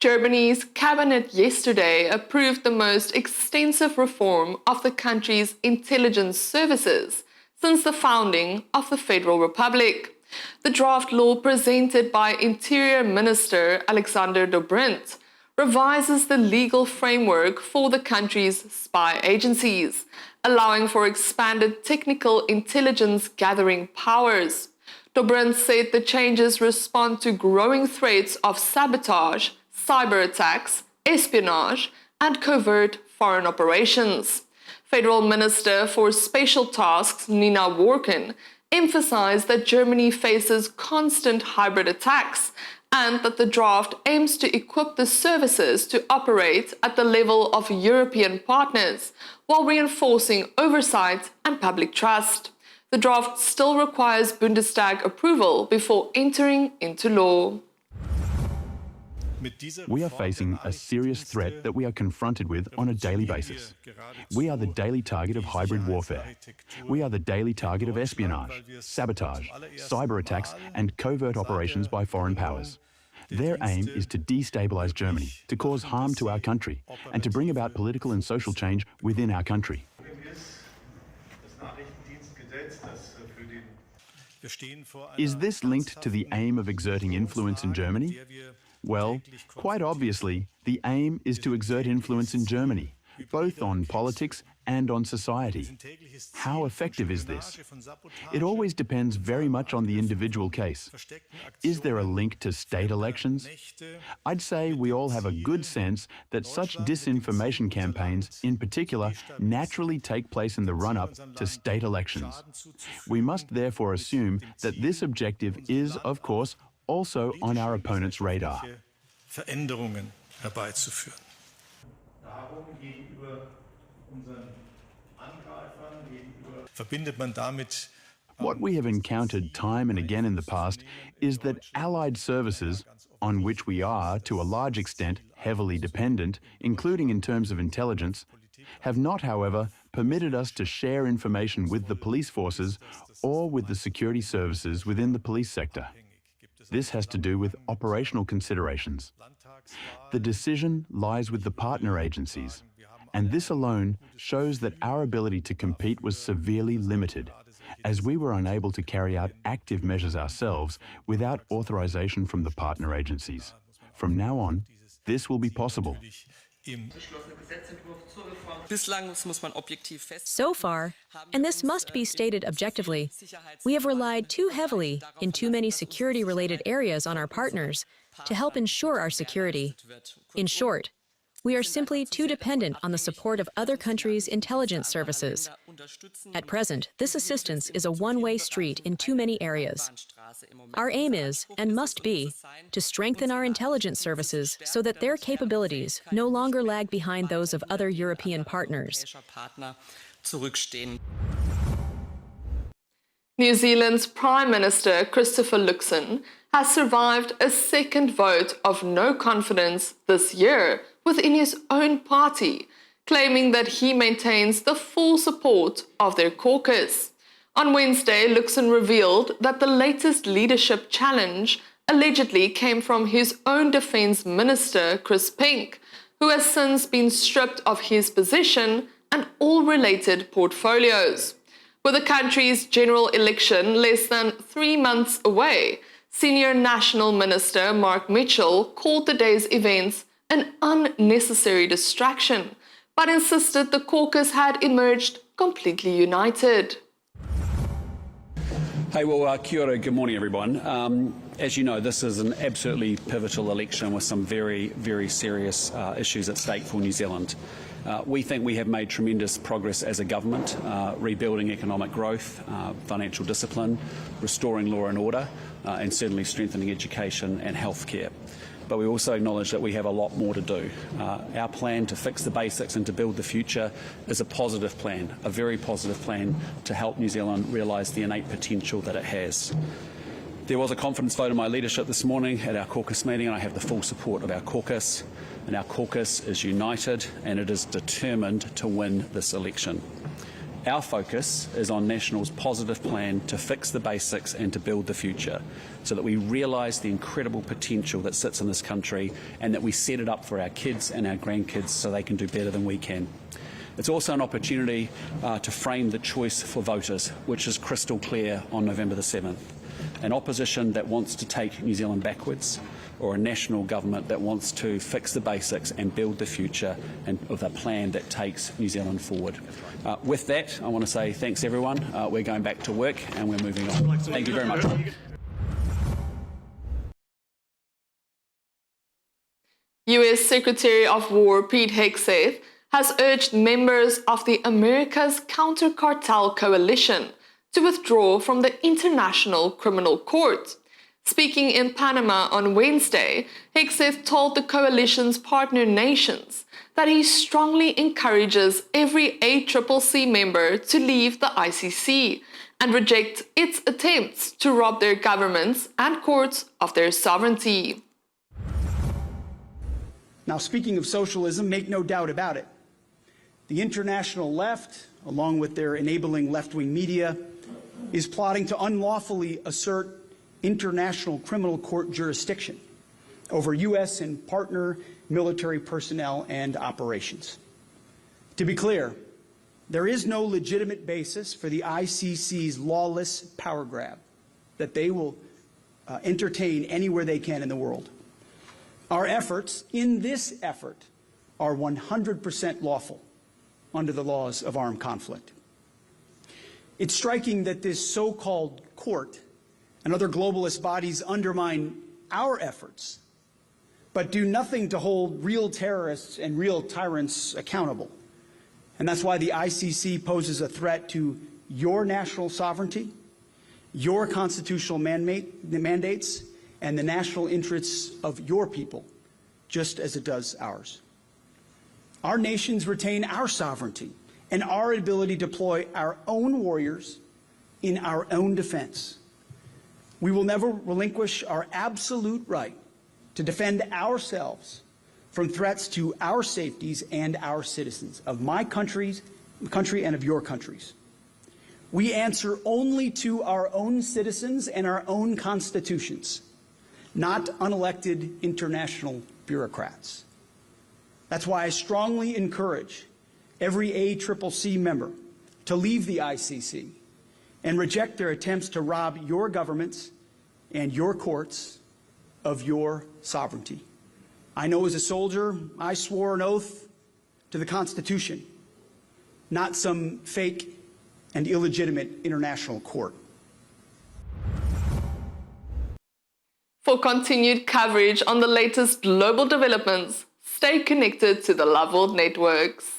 Germany's cabinet yesterday approved the most extensive reform of the country's intelligence services since the founding of the Federal Republic. The draft law presented by Interior Minister Alexander Dobrindt revises the legal framework for the country's spy agencies, allowing for expanded technical intelligence gathering powers. Dobrindt said the changes respond to growing threats of sabotage, cyber attacks, espionage, and covert foreign operations. Federal Minister for Special Tasks Nina Worken emphasized that Germany faces constant hybrid attacks and that the draft aims to equip the services to operate at the level of European partners while reinforcing oversight and public trust. The draft still requires Bundestag approval before entering into law. We are facing a serious threat that we are confronted with on a daily basis. We are the daily target of hybrid warfare. We are the daily target of espionage, sabotage, cyber attacks, and covert operations by foreign powers. Their aim is to destabilize Germany, to cause harm to our country, and to bring about political and social change within our country. Is this linked to the aim of exerting influence in Germany? Well, quite obviously, the aim is to exert influence in Germany, both on politics and on society. How effective is this? It always depends very much on the individual case. Is there a link to state elections? I'd say we all have a good sense that such disinformation campaigns, in particular, naturally take place in the run-up to state elections. We must therefore assume that this objective is, of course, also on our opponent's radar. Veränderungen herbeizuführen. Verbindet man damit What we have encountered time and again in the past is that allied services, on which we are, to a large extent, heavily dependent, including in terms of intelligence, have not, however, permitted us to share information with the police forces or with the security services within the police sector. This has to do with operational considerations. The decision lies with the partner agencies, and this alone shows that our ability to compete was severely limited, as we were unable to carry out active measures ourselves without authorization from the partner agencies. From now on, this will be possible. So far, and this must be stated objectively, we have relied too heavily in too many security-related areas on our partners to help ensure our security. In short, we are simply too dependent on the support of other countries' intelligence services. At present, this assistance is a one-way street in too many areas. Our aim is, and must be, to strengthen our intelligence services so that their capabilities no longer lag behind those of other European partners. New Zealand's Prime Minister Christopher Luxon has survived a second vote of no confidence this year within his own party, claiming that he maintains the full support of their caucus. On Wednesday, Luxon revealed that the latest leadership challenge allegedly came from his own Defence Minister, Chris Pink, who has since been stripped of his position and all related portfolios. With the country's general election less than 3 months away, Senior National Minister Mark Mitchell called the day's events an unnecessary distraction, but insisted the caucus had emerged completely united. Hey, well, kia ora, good morning, everyone. As you know, this is an absolutely pivotal election with some very, very serious issues at stake for New Zealand. We think we have made tremendous progress as a government, rebuilding economic growth, financial discipline, restoring law and order, and certainly strengthening education and healthcare. But we also acknowledge that we have a lot more to do. Our plan to fix the basics and to build the future is a positive plan, a very positive plan to help New Zealand realise the innate potential that it has. There was a confidence vote in my leadership this morning at our caucus meeting, and I have the full support of our caucus. And our caucus is united and it is determined to win this election. Our focus is on National's positive plan to fix the basics and to build the future, so that we realise the incredible potential that sits in this country and that we set it up for our kids and our grandkids so they can do better than we can. It's also an opportunity to frame the choice for voters, which is crystal clear on November the 7th. An opposition that wants to take New Zealand backwards, or a national government that wants to fix the basics and build the future and with a plan that takes New Zealand forward. With that, I want to say thanks everyone. We're going back to work and we're moving on. Thank you very much. US Secretary of War Pete Hegseth has urged members of the America's Counter-Cartel Coalition to withdraw from the International Criminal Court. Speaking in Panama on Wednesday, Hegseth told the coalition's partner nations that he strongly encourages every ACCC member to leave the ICC and reject its attempts to rob their governments and courts of their sovereignty. Now, speaking of socialism, make no doubt about it. The international left, along with their enabling left-wing media, is plotting to unlawfully assert international criminal court jurisdiction over U.S. and partner military personnel and operations. To be clear, there is no legitimate basis for the ICC's lawless power grab that they will entertain anywhere they can in the world. Our efforts in this effort are 100% lawful under the laws of armed conflict. It's striking that this so-called court and other globalist bodies undermine our efforts, but do nothing to hold real terrorists and real tyrants accountable. And that's why the ICC poses a threat to your national sovereignty, your constitutional mandates, and the national interests of your people, just as it does ours. Our nations retain our sovereignty and our ability to deploy our own warriors in our own defense. We will never relinquish our absolute right to defend ourselves from threats to our safeties and our citizens, of my country and of your countries. We answer only to our own citizens and our own constitutions, not unelected international bureaucrats. That's why I strongly encourage every ACCC member to leave the ICC and reject their attempts to rob your governments and your courts of your sovereignty. I know as a soldier, I swore an oath to the Constitution, not some fake and illegitimate international court. For continued coverage on the latest global developments, stay connected to the Love World Networks.